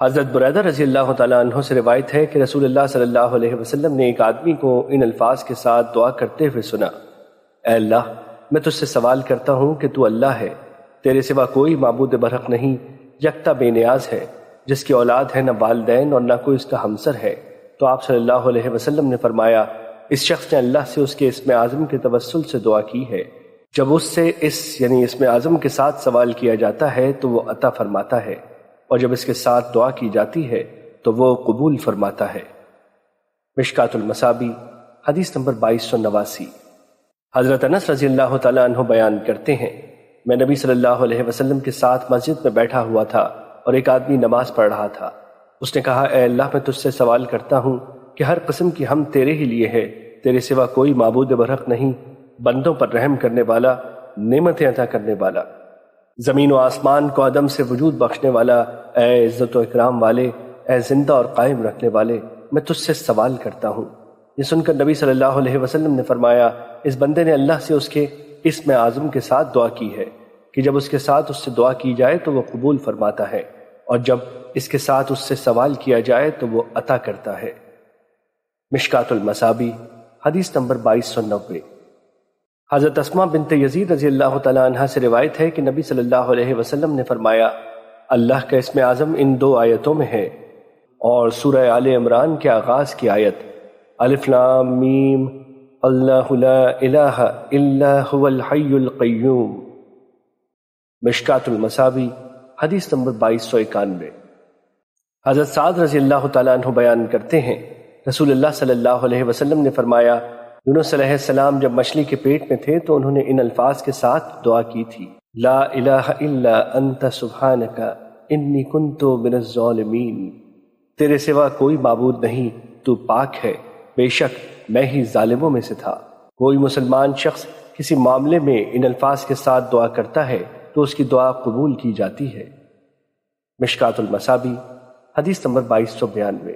حضرت بریدہ رضی اللہ تعالیٰ عنہ سے روایت ہے کہ رسول اللہ صلی اللہ علیہ وسلم نے ایک آدمی کو ان الفاظ کے ساتھ دعا کرتے ہوئے سنا: اے اللہ، میں تجھ سے سوال کرتا ہوں کہ تو اللہ ہے، تیرے سوا کوئی معبود برحق نہیں، یکتا بے نیاز ہے، جس کی اولاد ہے نہ والدین اور نہ کوئی اس کا ہمسر ہے۔ تو آپ صلی اللہ علیہ وسلم نے فرمایا: اس شخص نے اللہ سے اس کے اسم اعظم کے توسل سے دعا کی ہے۔ جب اس سے یعنی اسم اعظم کے ساتھ سوال کیا جاتا ہے تو وہ عطا فرماتا ہے، اور جب اس کے ساتھ دعا کی جاتی ہے تو وہ قبول فرماتا ہے۔ مشکات المصابیح حدیث نمبر 2289۔ حضرت انس رضی اللہ تعالیٰ عنہ بیان کرتے ہیں، میں نبی صلی اللہ علیہ وسلم کے ساتھ مسجد میں بیٹھا ہوا تھا اور ایک آدمی نماز پڑھ رہا تھا۔ اس نے کہا: اے اللہ، میں تجھ سے سوال کرتا ہوں کہ ہر قسم کی حمد تیرے ہی لیے ہے، تیرے سوا کوئی معبود برحق نہیں، بندوں پر رحم کرنے والا، نعمتیں عطا کرنے والا، زمین و آسمان کو عدم سے وجود بخشنے والا، اے عزت و اکرام والے، اے زندہ اور قائم رکھنے والے، میں تجھ سے سوال کرتا ہوں۔ یہ سن کر نبی صلی اللہ علیہ وسلم نے فرمایا: اس بندے نے اللہ سے اس کے اسم اعظم کے ساتھ دعا کی ہے کہ جب اس کے ساتھ اس سے دعا کی جائے تو وہ قبول فرماتا ہے، اور جب اس کے ساتھ اس سے سوال کیا جائے تو وہ عطا کرتا ہے۔ مشکات المصابیح حدیث نمبر 2290۔ حضرت اسماء بنت یزید رضی اللہ تعالیٰ عنہ سے روایت ہے کہ نبی صلی اللہ علیہ وسلم نے فرمایا: اللہ کا اسم اعظم ان دو آیتوں میں ہے، اور سورہ آل عمران کے آغاز کی آیت الف لام میم اللہ لا الہ الا هو الحی القیوم۔ مشکات المصابیح حدیث نمبر 2291۔ حضرت سعد رضی اللہ تعالیٰ عنہ بیان کرتے ہیں، رسول اللہ صلی اللہ علیہ وسلم نے فرمایا: یونس علیہ السلام جب مچھلی کے پیٹ میں تھے تو انہوں نے ان الفاظ کے ساتھ دعا کی تھی: لا الہ الا انت سبحانک انی کنت من الظالمین۔ تیرے سوا کوئی معبود نہیں، تو پاک ہے، بے شک میں ہی ظالموں میں سے تھا۔ کوئی مسلمان شخص کسی معاملے میں ان الفاظ کے ساتھ دعا کرتا ہے تو اس کی دعا قبول کی جاتی ہے۔ مشکات المصابیح حدیث نمبر 2292۔